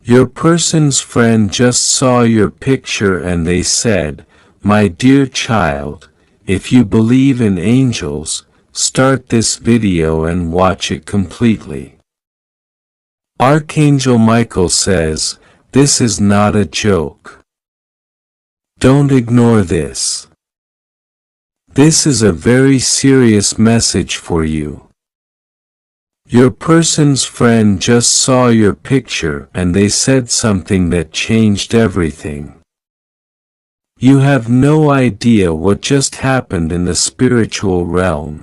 Your person's friend just saw your picture and they said, "My dear child, if you believe in angels, start this video and watch it completely." Archangel Michael says, "This is not a joke. Don't ignore this. This is a very serious message for you. Your person's friend just saw your picture and they said something that changed everything. You have no idea what just happened in the spiritual realm.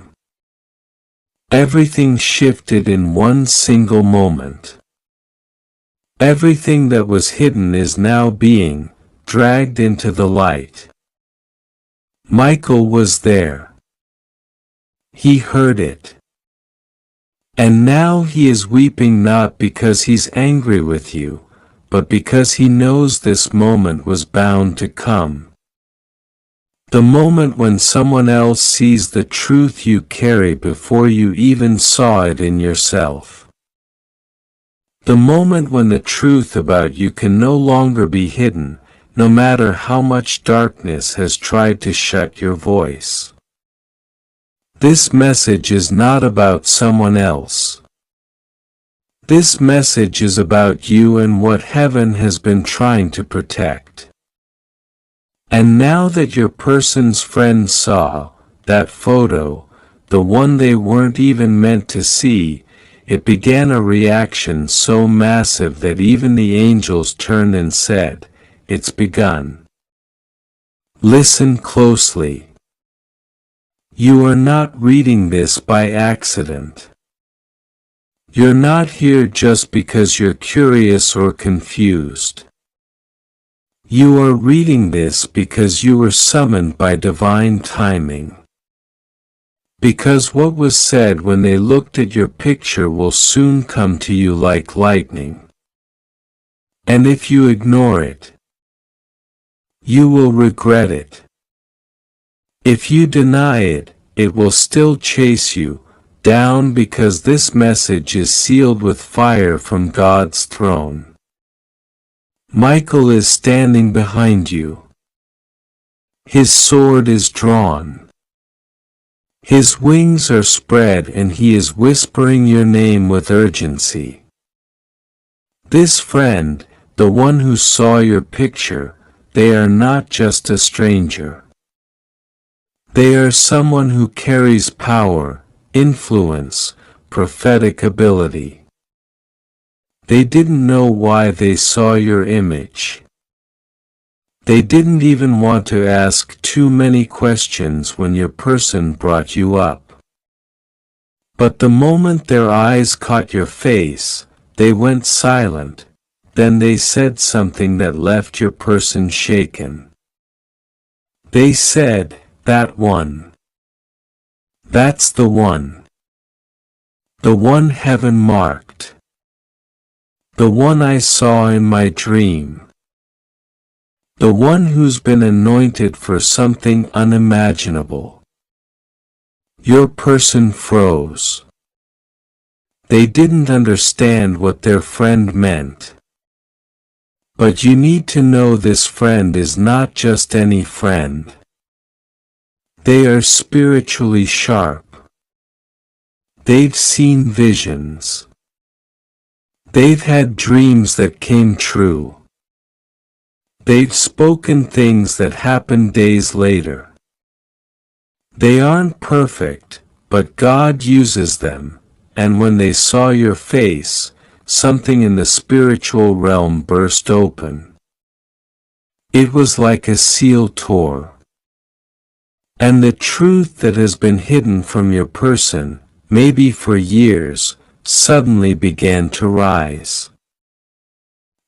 Everything shifted in one single moment. Everything that was hidden is now being dragged into the light." Michael was there. He heard it. And now he is weeping not because he's angry with you, but because he knows this moment was bound to come. The moment when someone else sees the truth you carry before you even saw it in yourself. The moment when the truth about you can no longer be hidden, no matter how much darkness has tried to shut your voice. This message is not about someone else. This message is about you and what heaven has been trying to protect. And now that your person's friend saw that photo, the one they weren't even meant to see, it began a reaction so massive that even the angels turned and said, "It's begun." Listen closely. You are not reading this by accident. You're not here just because you're curious or confused. You are reading this because you were summoned by divine timing. Because what was said when they looked at your picture will soon come to you like lightning. And if you ignore it, you will regret it. If you deny it, it will still chase you down because this message is sealed with fire from God's throne. Michael is standing behind you. His sword is drawn. His wings are spread and he is whispering your name with urgency. This friend, the one who saw your picture, they are not just a stranger. They are someone who carries power, influence, prophetic ability. They didn't know why they saw your image. They didn't even want to ask too many questions when your person brought you up. But the moment their eyes caught your face, they went silent, then they said something that left your person shaken. They said, "That one. That's the one. The one heaven marked. The one I saw in my dream. The one who's been anointed for something unimaginable." Your person froze. They didn't understand what their friend meant. But you need to know this friend is not just any friend. They are spiritually sharp. They've seen visions. They've had dreams that came true. They've spoken things that happened days later. They aren't perfect, but God uses them, and when they saw your face, something in the spiritual realm burst open. It was like a seal tore. And the truth that has been hidden from your person, maybe for years, suddenly began to rise.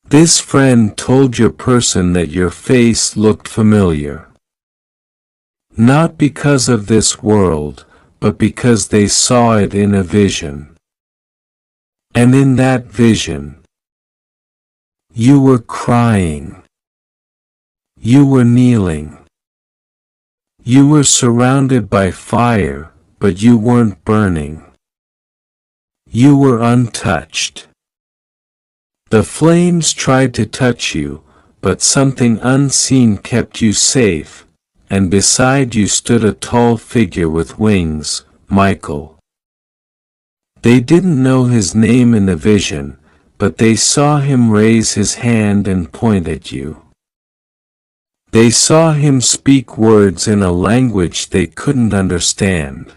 This friend told your person that your face looked familiar. Not because of this world, but because they saw it in a vision. And in that vision, you were crying. You were kneeling. You were surrounded by fire, but you weren't burning. You were untouched. The flames tried to touch you, but something unseen kept you safe, and beside you stood a tall figure with wings, Michael. They didn't know his name in the vision, but they saw him raise his hand and point at you. They saw him speak words in a language they couldn't understand.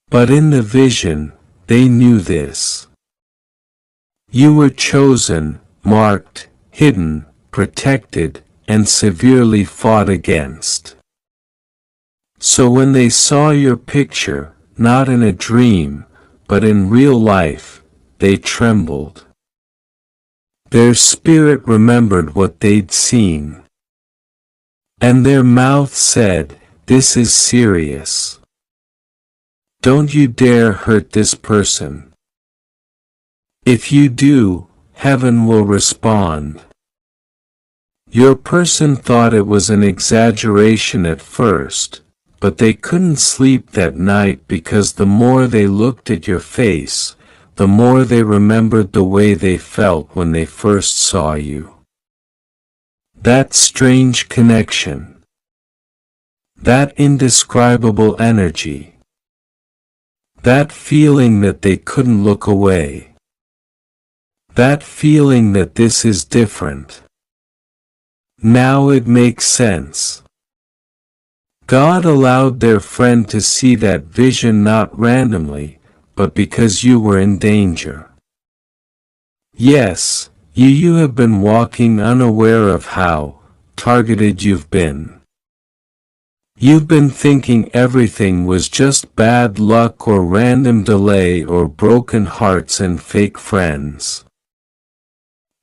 But in the vision, they knew this. You were chosen, marked, hidden, protected, and severely fought against. So when they saw your picture, not in a dream, but in real life, they trembled. Their spirit remembered what they'd seen. And their mouth said, "This is serious. Don't you dare hurt this person. If you do, heaven will respond." Your person thought it was an exaggeration at first, but they couldn't sleep that night because the more they looked at your face, the more they remembered the way they felt when they first saw you. That strange connection. That indescribable energy. That feeling that they couldn't look away. That feeling that this is different. Now it makes sense. God allowed their friend to see that vision not randomly, but because you were in danger. Yes, you have been walking unaware of how targeted you've been. You've been thinking everything was just bad luck or random delay or broken hearts and fake friends.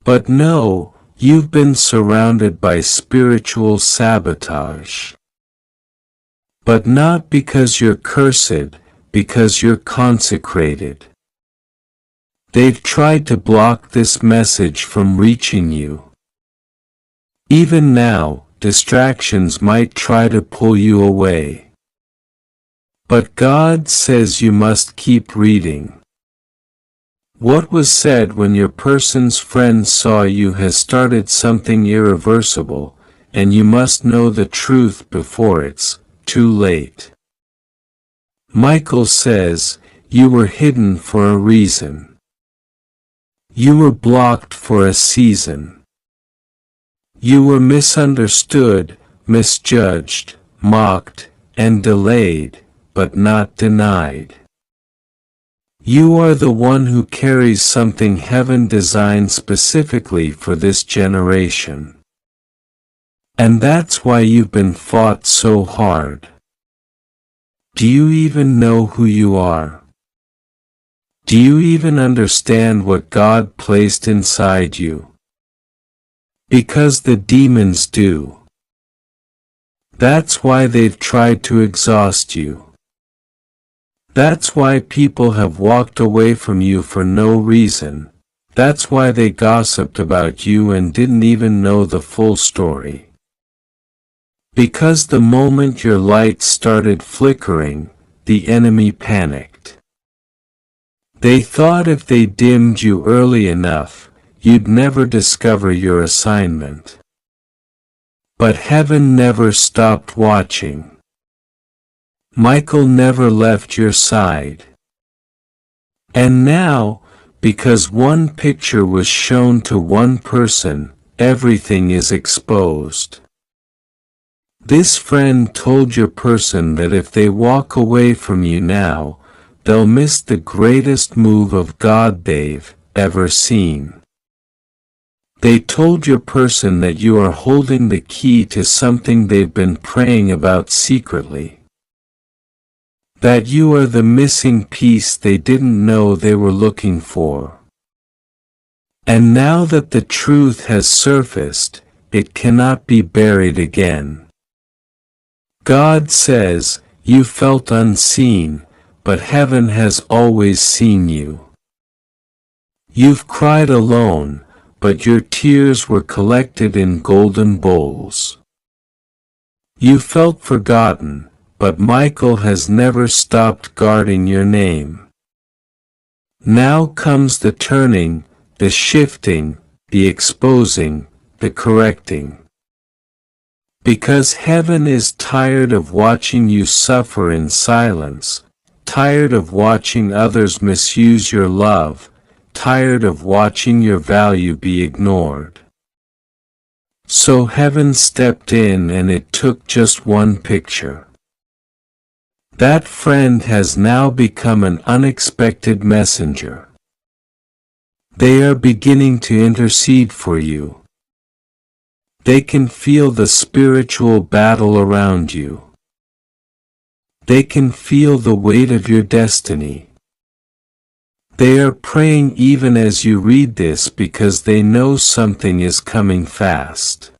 But no, you've been surrounded by spiritual sabotage. But not because you're cursed, because you're consecrated. They've tried to block this message from reaching you. Even now, distractions might try to pull you away. But God says you must keep reading. What was said when your person's friend saw you has started something irreversible, and you must know the truth before it's too late. Michael says, you were hidden for a reason. You were blocked for a season. You were misunderstood, misjudged, mocked, and delayed, but not denied. You are the one who carries something heaven designed specifically for this generation. And that's why you've been fought so hard. Do you even know who you are? Do you even understand what God placed inside you? Because the demons do. That's why they've tried to exhaust you. That's why people have walked away from you for no reason. That's why they gossiped about you and didn't even know the full story. Because the moment your light started flickering, the enemy panicked. They thought if they dimmed you early enough, you'd never discover your assignment. But heaven never stopped watching. Michael never left your side. And now, because one picture was shown to one person, everything is exposed. This friend told your person that if they walk away from you now, they'll miss the greatest move of God they've ever seen. They told your person that you are holding the key to something they've been praying about secretly. That you are the missing piece they didn't know they were looking for. And now that the truth has surfaced, it cannot be buried again. God says, you felt unseen, but heaven has always seen you. You've cried alone, but your tears were collected in golden bowls. You felt forgotten, but Michael has never stopped guarding your name. Now comes the turning, the shifting, the exposing, the correcting. Because heaven is tired of watching you suffer in silence, tired of watching others misuse your love, tired of watching your value be ignored. So heaven stepped in and it took just one picture. That friend has now become an unexpected messenger. They are beginning to intercede for you. They can feel the spiritual battle around you. They can feel the weight of your destiny. They are praying even as you read this because they know something is coming fast.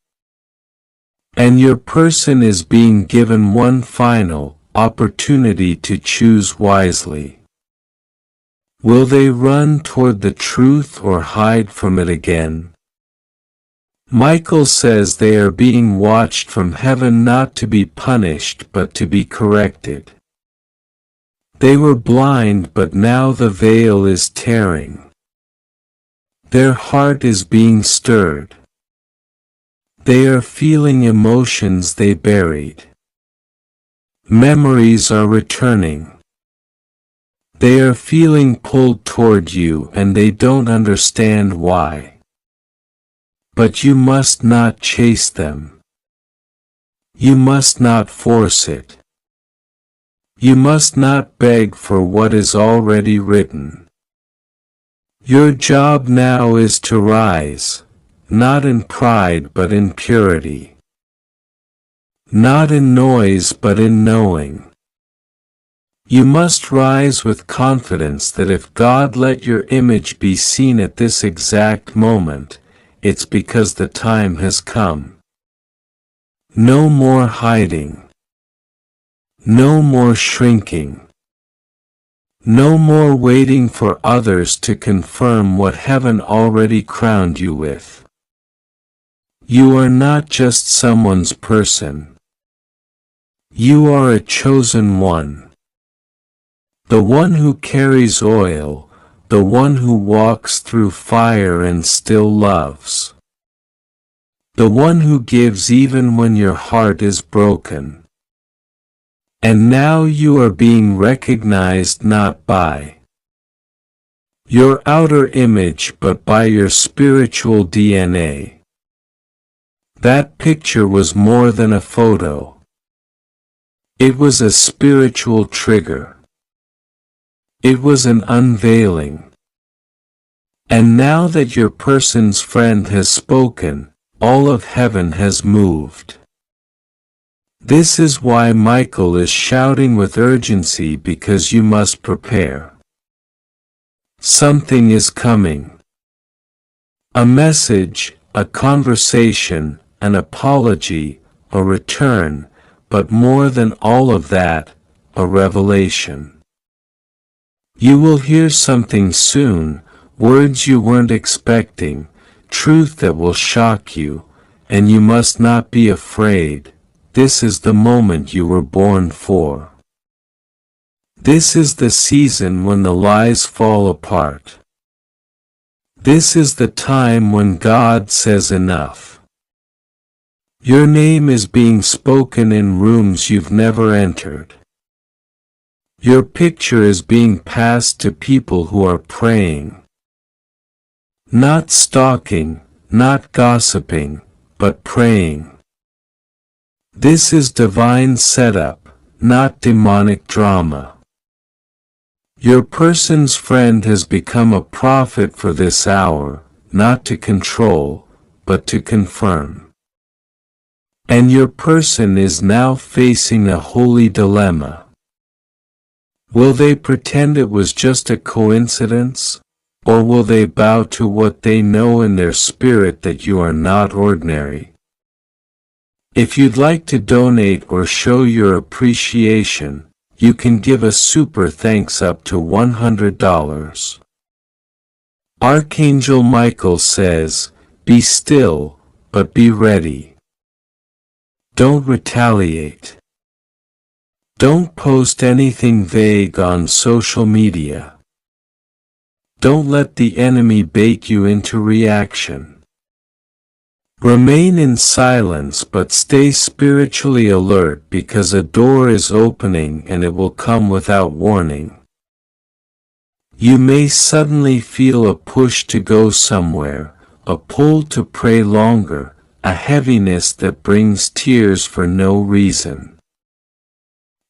And your person is being given one final opportunity to choose wisely. Will they run toward the truth or hide from it again? Michael says they are being watched from heaven not to be punished but to be corrected. They were blind but now the veil is tearing. Their heart is being stirred. They are feeling emotions they buried. Memories are returning. They are feeling pulled toward you and they don't understand why. But you must not chase them. You must not force it. You must not beg for what is already written. Your job now is to rise, not in pride but in purity. Not in noise but in knowing. You must rise with confidence that if God let your image be seen at this exact moment, it's because the time has come. No more hiding. No more shrinking. No more waiting for others to confirm what heaven already crowned you with. You are not just someone's person. You are a chosen one. The one who carries oil, the one who walks through fire and still loves. The one who gives even when your heart is broken. And now you are being recognized not by your outer image but by your spiritual DNA. That picture was more than a photo. It was a spiritual trigger. It was an unveiling. And now that your person's friend has spoken, all of heaven has moved. This is why Michael is shouting with urgency because you must prepare. Something is coming. A message, a conversation, an apology, a return, but more than all of that, a revelation. You will hear something soon, words you weren't expecting, truth that will shock you, and you must not be afraid. This is the moment you were born for. This is the season when the lies fall apart. This is the time when God says enough. Your name is being spoken in rooms you've never entered. Your picture is being passed to people who are praying. Not stalking, not gossiping, but praying. This is divine setup, not demonic drama. Your person's friend has become a prophet for this hour, not to control, but to confirm. And your person is now facing a holy dilemma. Will they pretend it was just a coincidence, or will they bow to what they know in their spirit that you are not ordinary? If you'd like to donate or show your appreciation, you can give a super thanks up to $100. Archangel Michael says, be still, but be ready. Don't retaliate. Don't post anything vague on social media. Don't let the enemy bait you into reaction. Remain in silence but stay spiritually alert because a door is opening and it will come without warning. You may suddenly feel a push to go somewhere, a pull to pray longer, a heaviness that brings tears for no reason.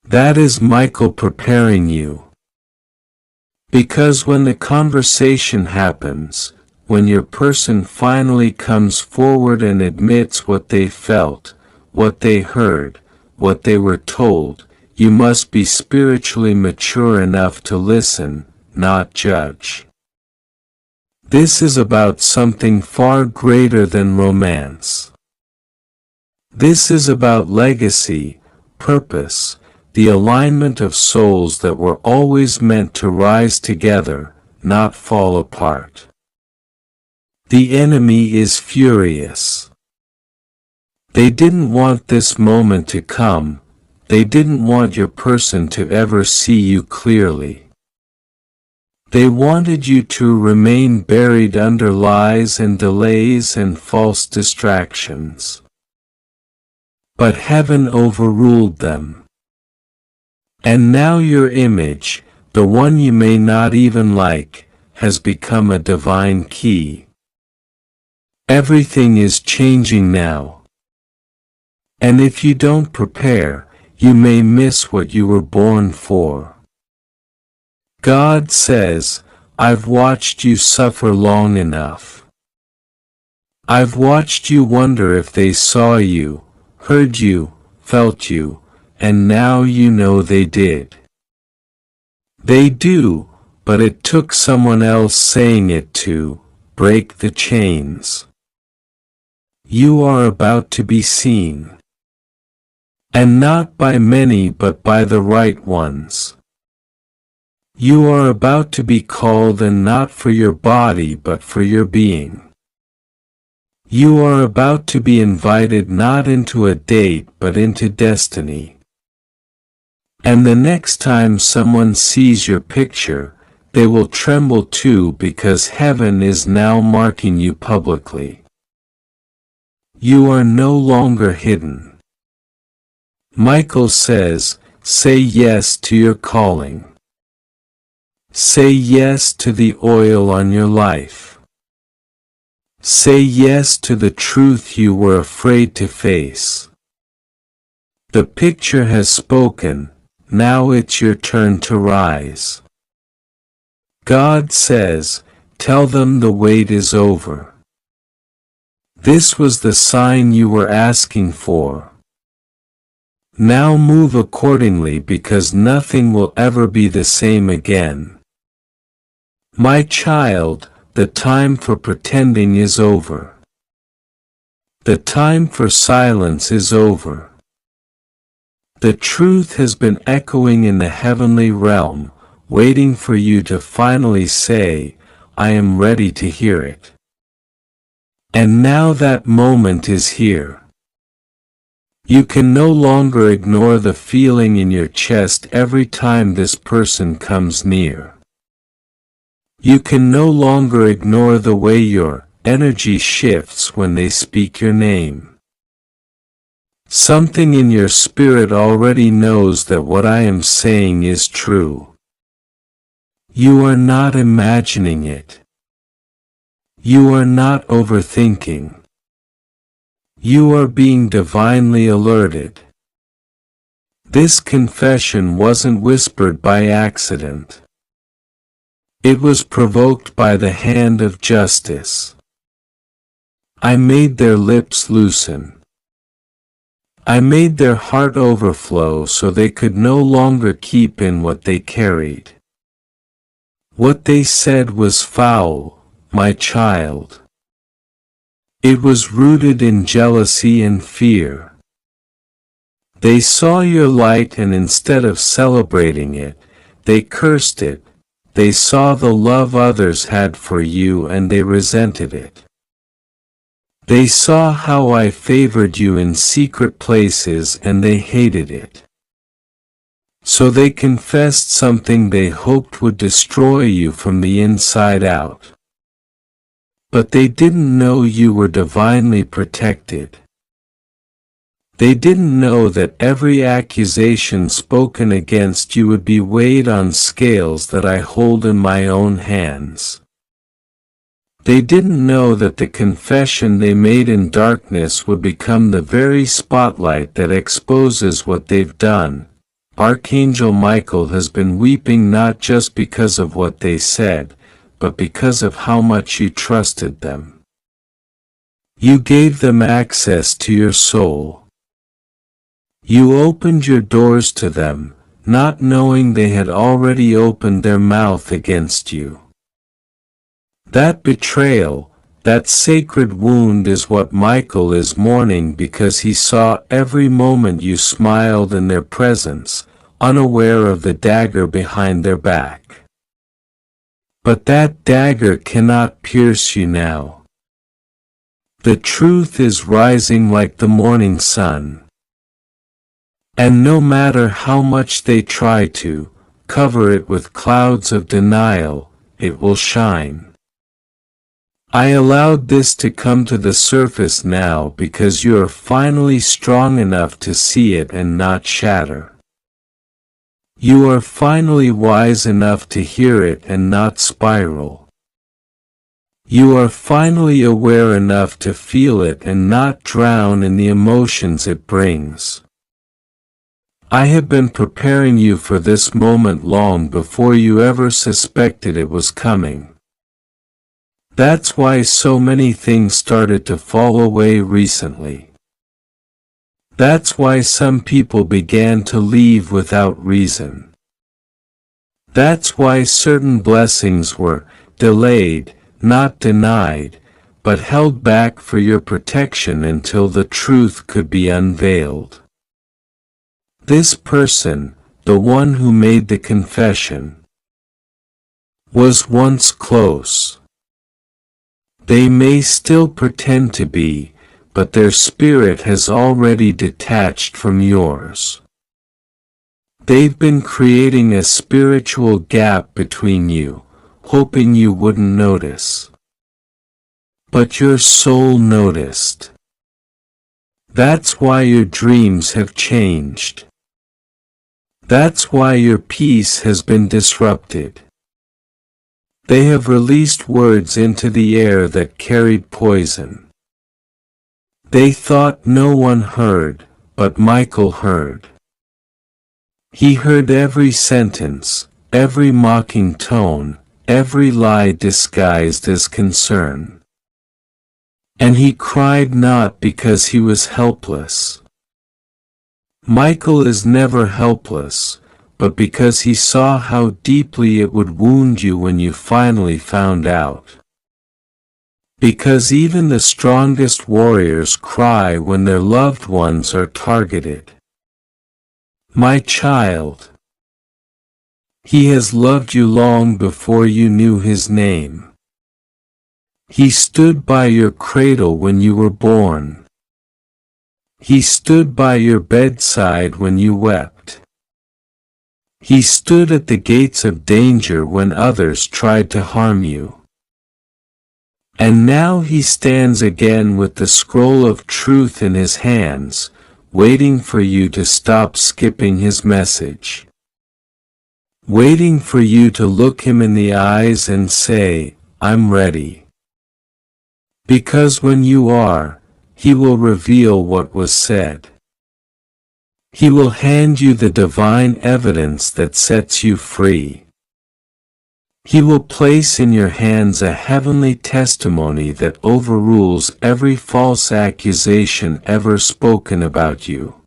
That is Michael preparing you. Because when the conversation happens, when your person finally comes forward and admits what they felt, what they heard, what they were told, you must be spiritually mature enough to listen, not judge. This is about something far greater than romance. This is about legacy, purpose, the alignment of souls that were always meant to rise together, not fall apart. The enemy is furious. They didn't want this moment to come, they didn't want your person to ever see you clearly. They wanted you to remain buried under lies and delays and false distractions. But heaven overruled them. And now your image, the one you may not even like, has become a divine key. Everything is changing now. And if you don't prepare, you may miss what you were born for. God says, I've watched you suffer long enough. I've watched you wonder if they saw you, heard you, felt you, and now you know they did. They do, but it took someone else saying it to break the chains. You are about to be seen. And not by many but by the right ones. You are about to be called and not for your body but for your being. You are about to be invited not into a date but into destiny. And the next time someone sees your picture, they will tremble too because heaven is now marking you publicly. You are no longer hidden. Michael says, say yes to your calling. Say yes to the oil on your life. Say yes to the truth you were afraid to face. The picture has spoken, now it's your turn to rise. God says, tell them the wait is over. This was the sign you were asking for. Now move accordingly because nothing will ever be the same again. My child, the time for pretending is over. The time for silence is over. The truth has been echoing in the heavenly realm, waiting for you to finally say, I am ready to hear it. And now that moment is here. You can no longer ignore the feeling in your chest every time this person comes near. You can no longer ignore the way your energy shifts when they speak your name. Something in your spirit already knows that what I am saying is true. You are not imagining it. You are not overthinking. You are being divinely alerted. This confession wasn't whispered by accident. It was provoked by the hand of justice. I made their lips loosen. I made their heart overflow so they could no longer keep in what they carried. What they said was foul, my child. It was rooted in jealousy and fear. They saw your light and instead of celebrating it, they cursed it. They saw the love others had for you and they resented it. They saw how I favored you in secret places and they hated it. So they confessed something they hoped would destroy you from the inside out. But they didn't know you were divinely protected. They didn't know that every accusation spoken against you would be weighed on scales that I hold in my own hands. They didn't know that the confession they made in darkness would become the very spotlight that exposes what they've done. Archangel Michael has been weeping not just because of what they said, but because of how much you trusted them. You gave them access to your soul. You opened your doors to them, not knowing they had already opened their mouth against you. That betrayal, that sacred wound is what Michael is mourning because he saw every moment you smiled in their presence, unaware of the dagger behind their back. But that dagger cannot pierce you now. The truth is rising like the morning sun. And no matter how much they try to cover it with clouds of denial, it will shine. I allowed this to come to the surface now because you are finally strong enough to see it and not shatter. You are finally wise enough to hear it and not spiral. You are finally aware enough to feel it and not drown in the emotions it brings. I have been preparing you for this moment long before you ever suspected it was coming. That's why so many things started to fall away recently. That's why some people began to leave without reason. That's why certain blessings were delayed, not denied, but held back for your protection until the truth could be unveiled. This person, the one who made the confession, was once close. They may still pretend to be, but their spirit has already detached from yours. They've been creating a spiritual gap between you, hoping you wouldn't notice. But your soul noticed. That's why your dreams have changed. That's why your peace has been disrupted. They have released words into the air that carried poison. They thought no one heard, but Michael heard. He heard every sentence, every mocking tone, every lie disguised as concern. And he cried not because he was helpless. Michael is never helpless, but because he saw how deeply it would wound you when you finally found out. Because even the strongest warriors cry when their loved ones are targeted. My child, he has loved you long before you knew his name. He stood by your cradle when you were born. He stood by your bedside when you wept. He stood at the gates of danger when others tried to harm you. And now he stands again with the scroll of truth in his hands, waiting for you to stop skipping his message. Waiting for you to look him in the eyes and say, I'm ready. Because when you are, he will reveal what was said. He will hand you the divine evidence that sets you free. He will place in your hands a heavenly testimony that overrules every false accusation ever spoken about you.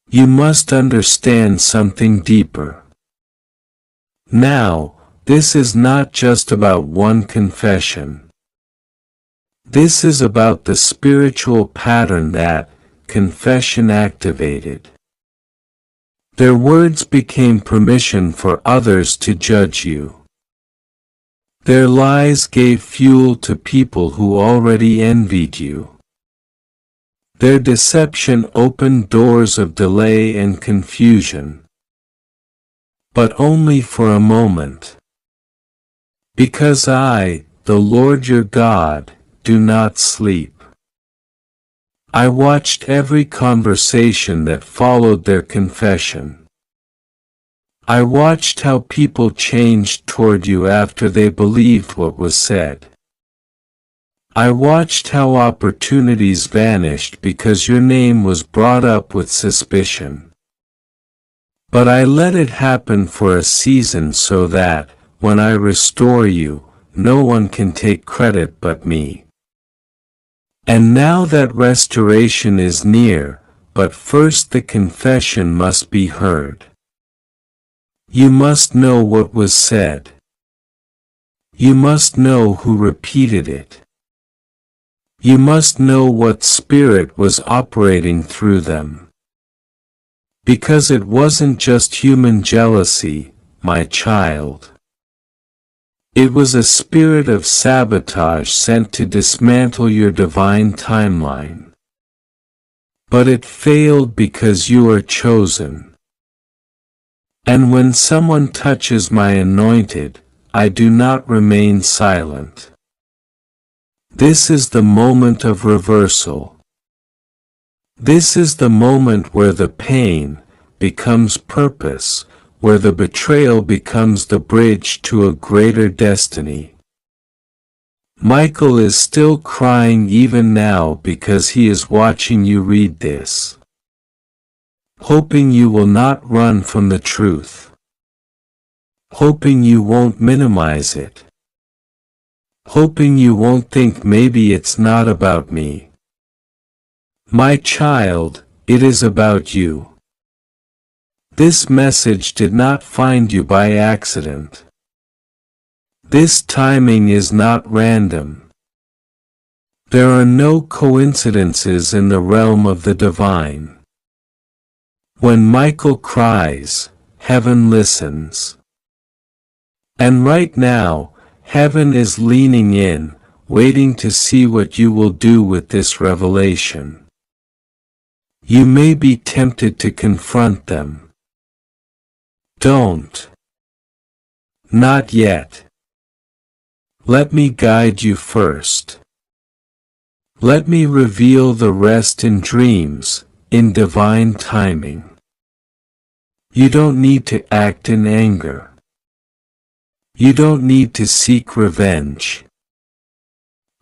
You must understand something deeper. Now, this is not just about one confession. This is about the spiritual pattern that confession activated. Their words became permission for others to judge you. Their lies gave fuel to people who already envied you. Their deception opened doors of delay and confusion. but only for a moment. Because I, the Lord your God, do not sleep. I watched every conversation that followed their confession. I watched how people changed toward you after they believed what was said. I watched how opportunities vanished because your name was brought up with suspicion. But I let it happen for a season so that, when I restore you, no one can take credit but me. And now that restoration is near, but first the confession must be heard. You must know what was said. You must know who repeated it. You must know what spirit was operating through them. Because it wasn't just human jealousy, my child. It was a spirit of sabotage sent to dismantle your divine timeline. But it failed because you are chosen. And when someone touches my anointed, I do not remain silent. This is the moment of reversal. This is the moment where the pain becomes purpose, where the betrayal becomes the bridge to a greater destiny. Michael is still crying even now because he is watching you read this. Hoping you will not run from the truth. Hoping you won't minimize it. Hoping you won't think maybe it's not about me. My child, it is about you. This message did not find you by accident. This timing is not random. There are no coincidences in the realm of the divine. When Michael cries, heaven listens. And right now, heaven is leaning in, waiting to see what you will do with this revelation. You may be tempted to confront them. Don't. Not yet. Let me guide you first. Let me reveal the rest in dreams, in divine timing. You don't need to act in anger. You don't need to seek revenge.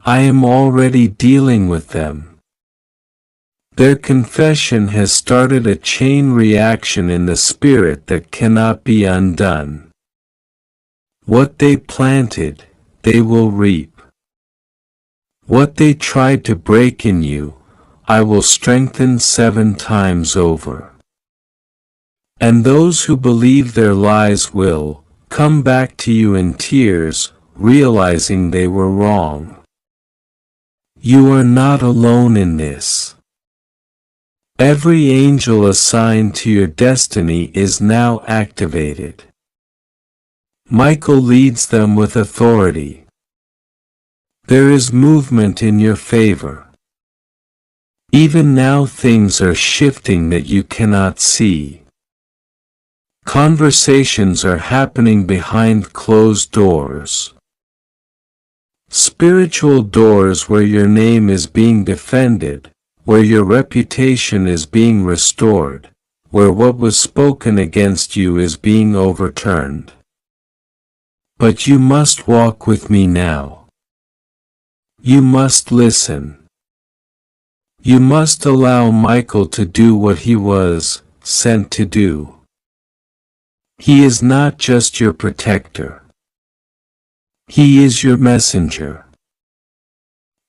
I am already dealing with them. Their confession has started a chain reaction in the spirit that cannot be undone. What they planted, they will reap. What they tried to break in you, I will strengthen 7 times over. And those who believe their lies will come back to you in tears, realizing they were wrong. You are not alone in this. Every angel assigned to your destiny is now activated. Michael leads them with authority. There is movement in your favor. Even now things are shifting that you cannot see. Conversations are happening behind closed doors. Spiritual doors where your name is being defended, where your reputation is being restored, where what was spoken against you is being overturned. But you must walk with me now. You must listen. You must allow Michael to do what he was sent to do. He is not just your protector. He is your messenger.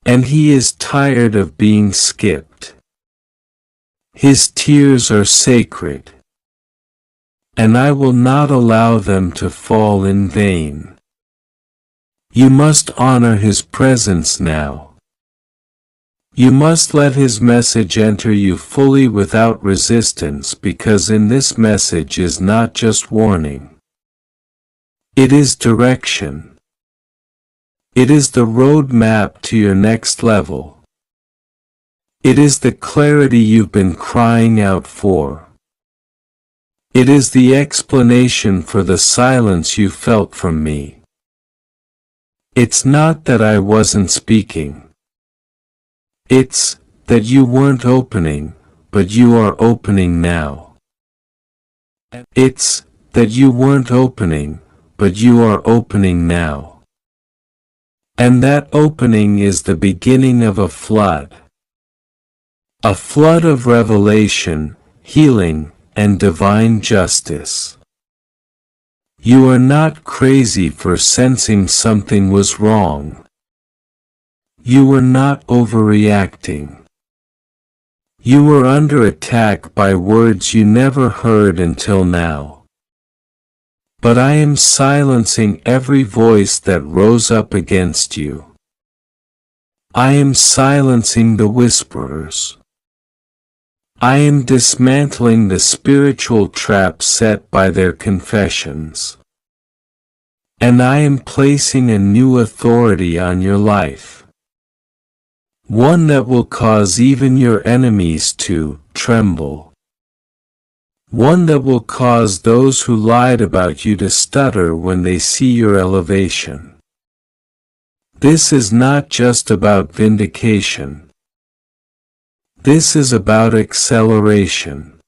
And he is tired of being skipped. His tears are sacred. And I will not allow them to fall in vain. You must honor his presence now. You must let his message enter you fully without resistance, because in this message is not just warning. It is direction. It is the road map to your next level. It is the clarity you've been crying out for. It is the explanation for the silence you felt from me. It's not that I wasn't speaking. It's that you weren't opening, but you are opening now. It's that you weren't opening, but you are opening now. And that opening is the beginning of a flood. A flood of revelation, healing, and divine justice. You are not crazy for sensing something was wrong. You were not overreacting. You were under attack by words you never heard until now. But I am silencing every voice that rose up against you. I am silencing the whisperers. I am dismantling the spiritual trap set by their confessions. And I am placing a new authority on your life. One that will cause even your enemies to tremble. One that will cause those who lied about you to stutter when they see your elevation. This is not just about vindication. This is about acceleration.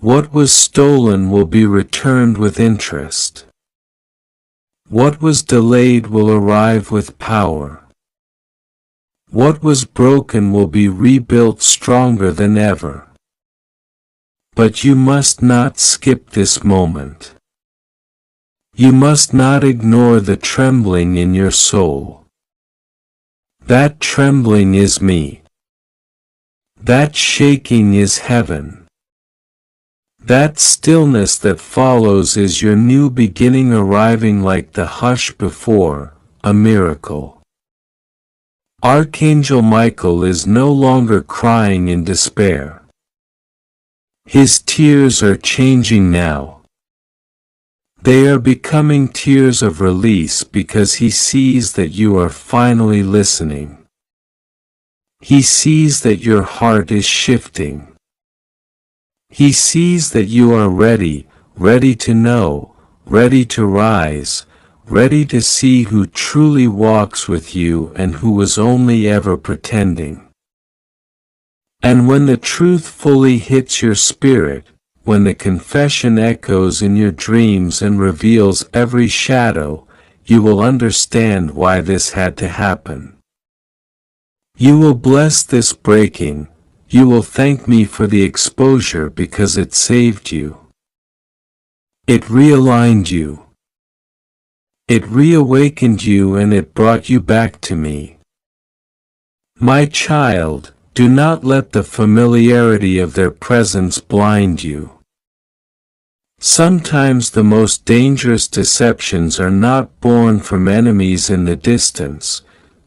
What was stolen will be returned with interest. What was delayed will arrive with power. What was broken will be rebuilt stronger than ever. But you must not skip this moment. You must not ignore the trembling in your soul. That trembling is me. That shaking is heaven. That stillness that follows is your new beginning arriving like the hush before a miracle. Archangel Michael is no longer crying in despair. His tears are changing now. They are becoming tears of release because he sees that you are finally listening. He sees that your heart is shifting. He sees that you are ready, ready to know, ready to rise, ready to see who truly walks with you and who was only ever pretending. And when the truth fully hits your spirit, when the confession echoes in your dreams and reveals every shadow, you will understand why this had to happen. You will bless this breaking. You will thank me for the exposure because it saved you. It realigned you. It reawakened you and it brought you back to me. My child, do not let the familiarity of their presence blind you. Sometimes the most dangerous deceptions are not born from enemies in the distance,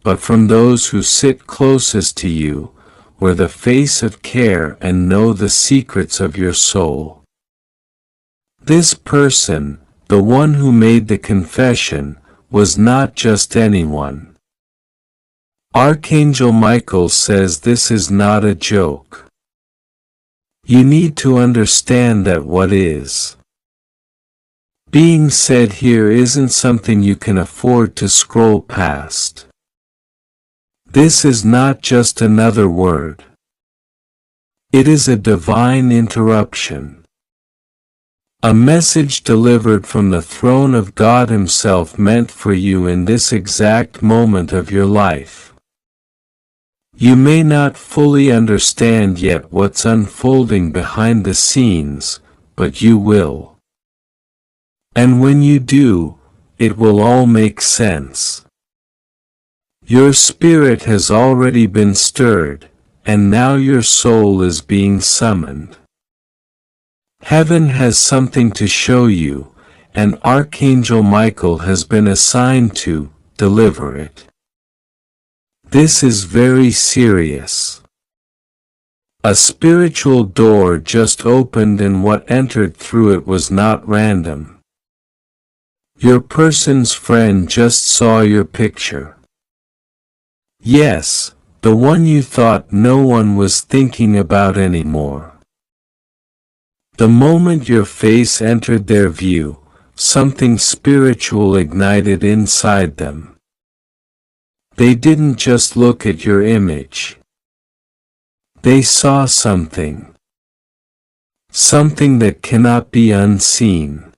but from those who sit closest to you, where the face of care and know the secrets of your soul. This person, the one who made the confession, was not just anyone. Archangel Michael says this is not a joke. You need to understand that what is being said here isn't something you can afford to scroll past. This is not just another word. It is a divine interruption. A message delivered from the throne of God Himself meant for you in this exact moment of your life. You may not fully understand yet what's unfolding behind the scenes, but you will. And when you do, it will all make sense. Your spirit has already been stirred, and now your soul is being summoned. Heaven has something to show you, and Archangel Michael has been assigned to deliver it. This is very serious. A spiritual door just opened and what entered through it was not random. Your person's friend just saw your picture. Yes, the one you thought no one was thinking about anymore. The moment your face entered their view, something spiritual ignited inside them. They didn't just look at your image. They saw something. Something that cannot be unseen.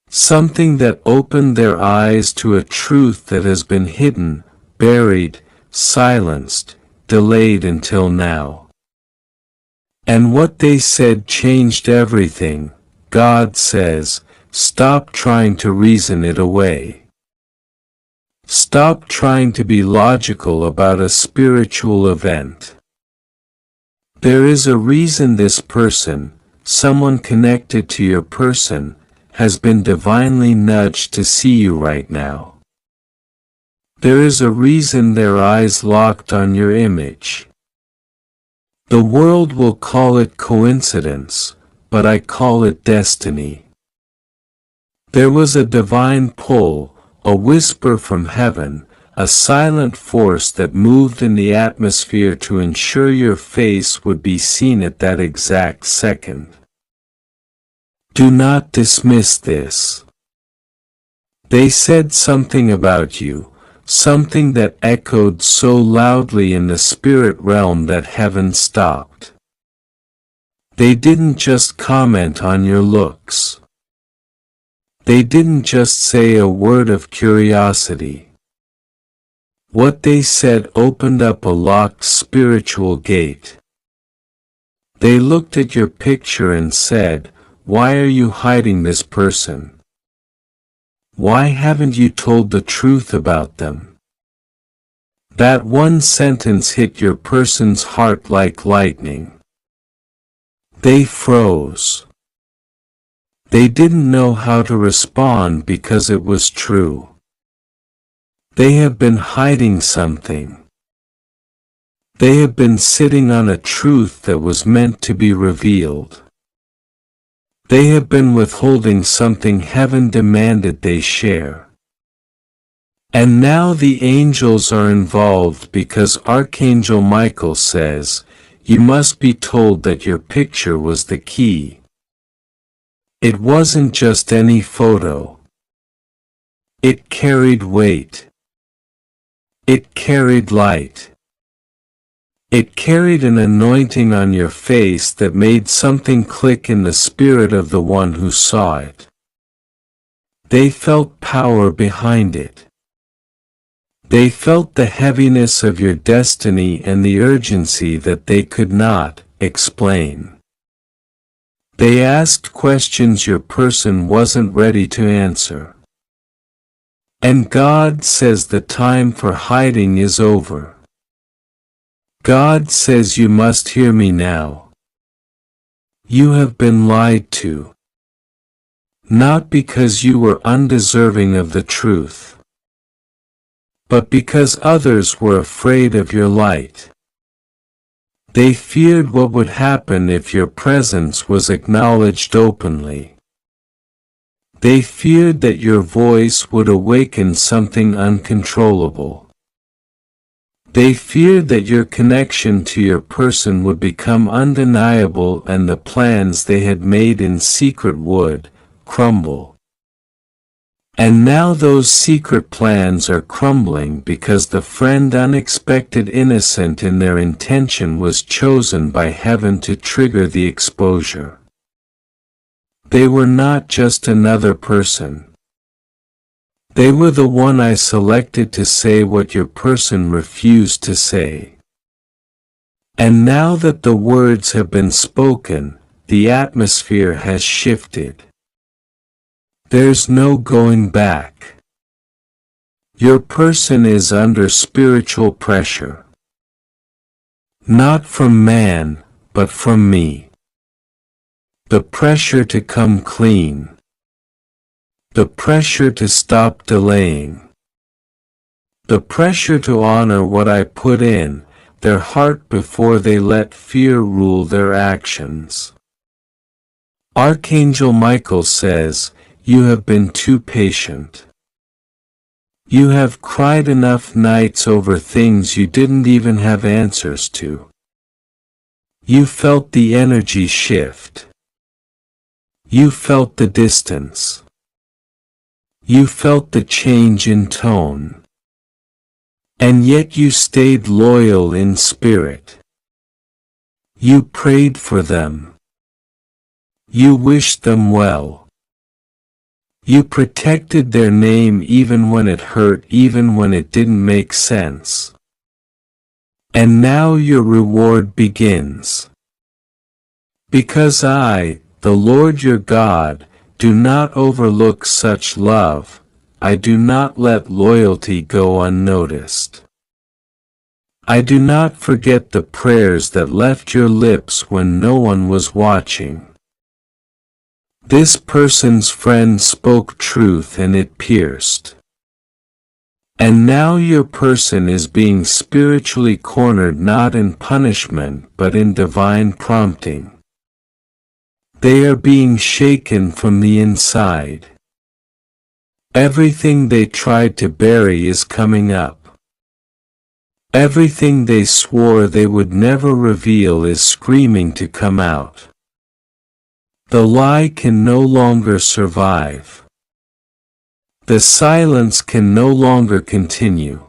Something that opened their eyes to a truth that has been hidden, buried, silenced, delayed until now. And what they said changed everything. God says, stop trying to reason it away. Stop trying to be logical about a spiritual event. There is a reason this person, someone connected to your person, has been divinely nudged to see you right now. There is a reason their eyes locked on your image. The world will call it coincidence, but I call it destiny. There was a divine pull, a whisper from heaven, a silent force that moved in the atmosphere to ensure your face would be seen at that exact second. Do not dismiss this. They said something about you, something that echoed so loudly in the spirit realm that heaven stopped. They didn't just comment on your looks. They didn't just say a word of curiosity. What they said opened up a locked spiritual gate. They looked at your picture and said, "Why are you hiding this person? Why haven't you told the truth about them?" That one sentence hit your person's heart like lightning. They froze. They didn't know how to respond because it was true. They have been hiding something. They have been sitting on a truth that was meant to be revealed. They have been withholding something heaven demanded they share. And now the angels are involved because Archangel Michael says, "You must be told that your picture was the key." It wasn't just any photo. It carried weight. It carried light. It carried an anointing on your face that made something click in the spirit of the one who saw it. They felt power behind it. They felt the heaviness of your destiny and the urgency that they could not explain. They asked questions your person wasn't ready to answer. And God says the time for hiding is over. God says you must hear me now. You have been lied to. Not because you were undeserving of the truth, but because others were afraid of your light. They feared what would happen if your presence was acknowledged openly. They feared that your voice would awaken something uncontrollable. They feared that your connection to your person would become undeniable and the plans they had made in secret would crumble. And now those secret plans are crumbling because the friend unexpected innocent in their intention was chosen by heaven to trigger the exposure. They were not just another person. They were the one I selected to say what your person refused to say. And now that the words have been spoken, the atmosphere has shifted. There's no going back. Your person is under spiritual pressure. Not from man, but from me. The pressure to come clean. The pressure to stop delaying. The pressure to honor what I put in their heart before they let fear rule their actions. Archangel Michael says, "You have been too patient. You have cried enough nights over things you didn't even have answers to. You felt the energy shift. You felt the distance. You felt the change in tone. And yet you stayed loyal in spirit. You prayed for them. You wished them well. You protected their name even when it hurt, even when it didn't make sense. And now your reward begins. Because I, the Lord your God, do not overlook such love, I do not let loyalty go unnoticed. I do not forget the prayers that left your lips when no one was watching. This person's friend spoke truth and it pierced. And now your person is being spiritually cornered, not in punishment but in divine prompting. They are being shaken from the inside. Everything they tried to bury is coming up. Everything they swore they would never reveal is screaming to come out. The lie can no longer survive. The silence can no longer continue.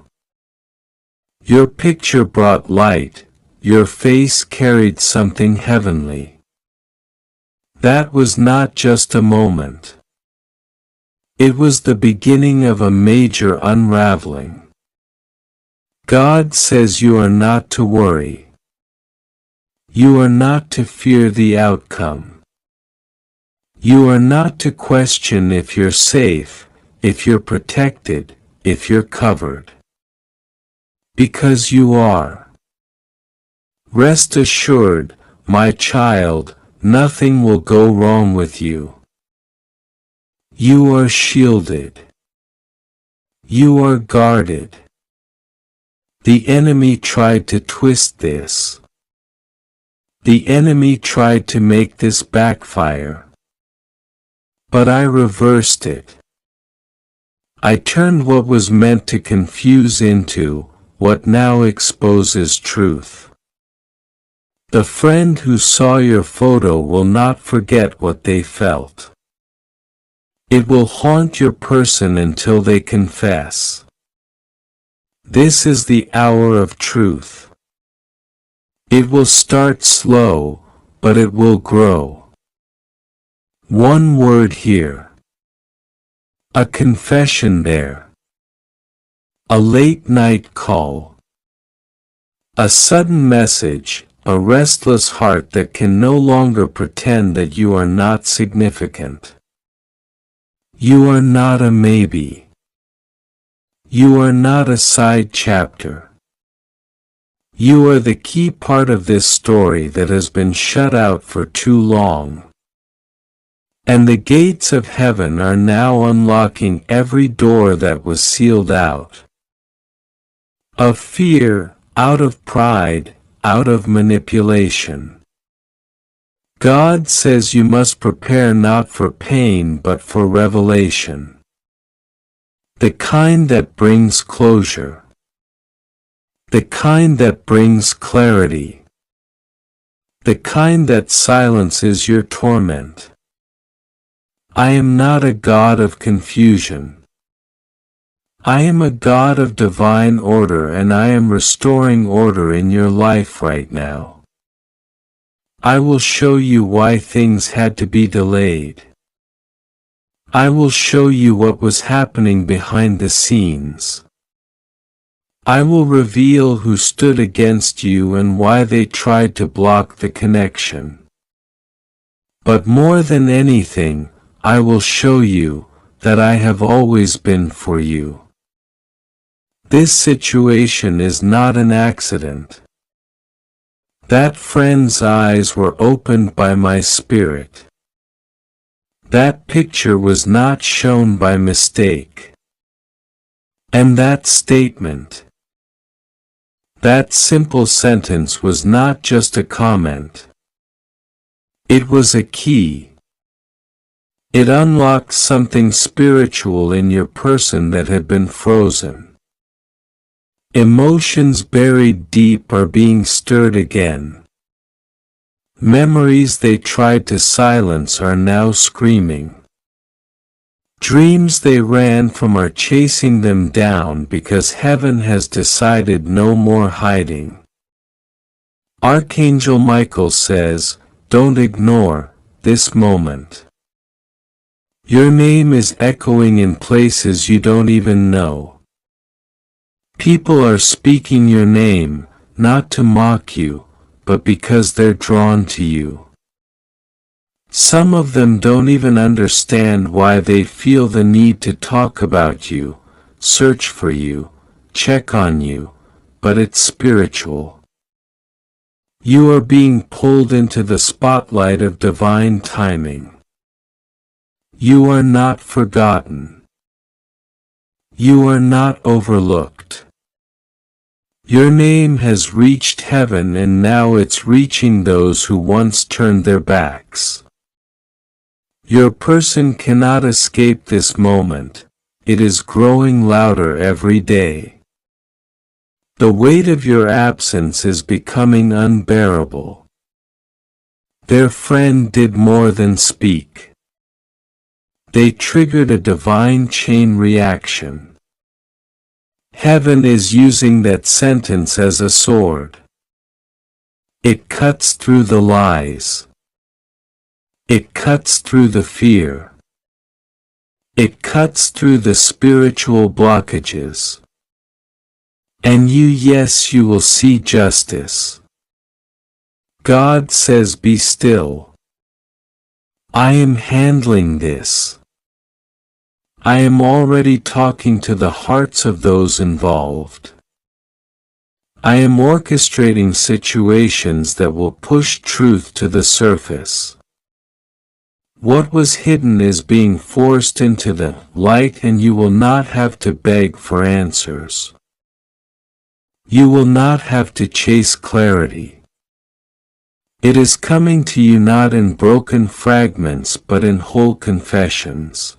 Your picture brought light, your face carried something heavenly. That was not just a moment. It was the beginning of a major unraveling. God says you are not to worry. You are not to fear the outcome. You are not to question if you're safe, if you're protected, if you're covered. Because you are. Rest assured, my child, nothing will go wrong with you. You are shielded. You are guarded. The enemy tried to twist this. The enemy tried to make this backfire. But I reversed it. I turned what was meant to confuse into what now exposes truth. The friend who saw your photo will not forget what they felt. It will haunt your person until they confess. This is the hour of truth. It will start slow, but it will grow. One word here. A confession there. A late night call. A sudden message, a restless heart that can no longer pretend that you are not significant. You are not a maybe. You are not a side chapter. You are the key part of this story that has been shut out for too long. And the gates of heaven are now unlocking every door that was sealed out. Of fear, out of pride, out of manipulation. God says you must prepare not for pain but for revelation. The kind that brings closure. The kind that brings clarity. The kind that silences your torment. I am not a God of confusion. I am a God of divine order, and I am restoring order in your life right now. I will show you why things had to be delayed. I will show you what was happening behind the scenes. I will reveal who stood against you and why they tried to block the connection. But more than anything, I will show you that I have always been for you. This situation is not an accident. That friend's eyes were opened by my spirit. That picture was not shown by mistake. And that statement, that simple sentence was not just a comment. It was a key. It unlocked something spiritual in your person that had been frozen. Emotions buried deep are being stirred again. Memories they tried to silence are now screaming. Dreams they ran from are chasing them down because heaven has decided no more hiding. Archangel Michael says, don't ignore this moment. Your name is echoing in places you don't even know. People are speaking your name, not to mock you, but because they're drawn to you. Some of them don't even understand why they feel the need to talk about you, search for you, check on you, but it's spiritual. You are being pulled into the spotlight of divine timing. You are not forgotten. You are not overlooked. Your name has reached heaven and now it's reaching those who once turned their backs. Your person cannot escape this moment, it is growing louder every day. The weight of your absence is becoming unbearable. Their friend did more than speak. They triggered a divine chain reaction. Heaven is using that sentence as a sword. It cuts through the lies. It cuts through the fear. It cuts through the spiritual blockages. And yes, you will see justice. God says, be still. I am handling this. I am already talking to the hearts of those involved. I am orchestrating situations that will push truth to the surface. What was hidden is being forced into the light, and you will not have to beg for answers. You will not have to chase clarity. It is coming to you not in broken fragments but in whole confessions.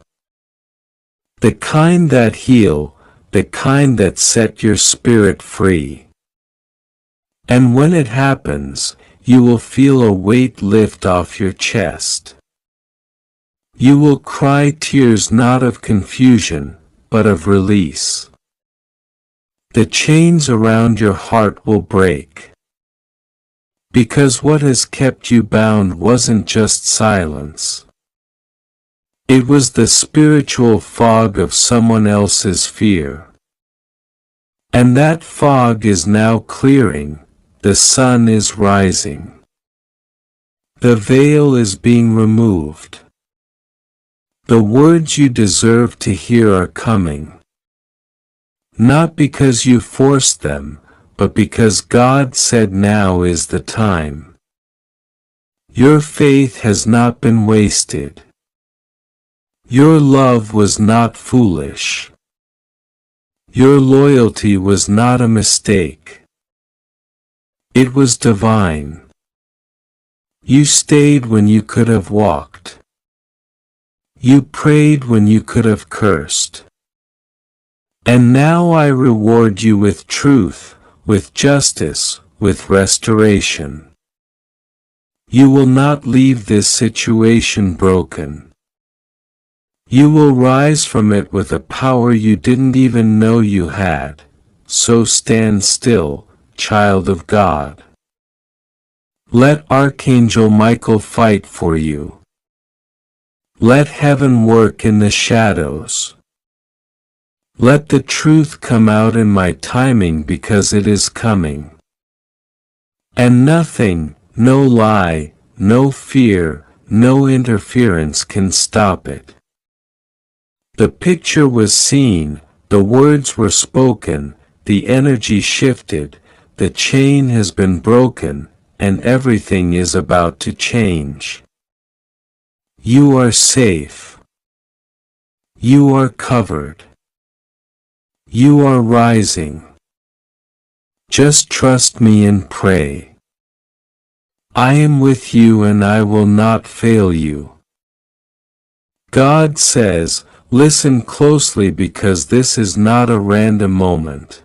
The kind that heal, the kind that set your spirit free. And when it happens, you will feel a weight lift off your chest. You will cry tears not of confusion, but of release. The chains around your heart will break. Because what has kept you bound wasn't just silence. It was the spiritual fog of someone else's fear. And that fog is now clearing, the sun is rising. The veil is being removed. The words you deserve to hear are coming. Not because you forced them, but because God said now is the time. Your faith has not been wasted. Your love was not foolish. Your loyalty was not a mistake. It was divine. You stayed when you could have walked. You prayed when you could have cursed. And now I reward you with truth, with justice, with restoration. You will not leave this situation broken. You will rise from it with a power you didn't even know you had. So stand still, child of God. Let Archangel Michael fight for you. Let heaven work in the shadows. Let the truth come out in my timing because it is coming. And nothing, no lie, no fear, no interference can stop it. The picture was seen, the words were spoken, the energy shifted, the chain has been broken, and everything is about to change. You are safe. You are covered. You are rising. Just trust me and pray. I am with you and I will not fail you. God says, listen closely because this is not a random moment.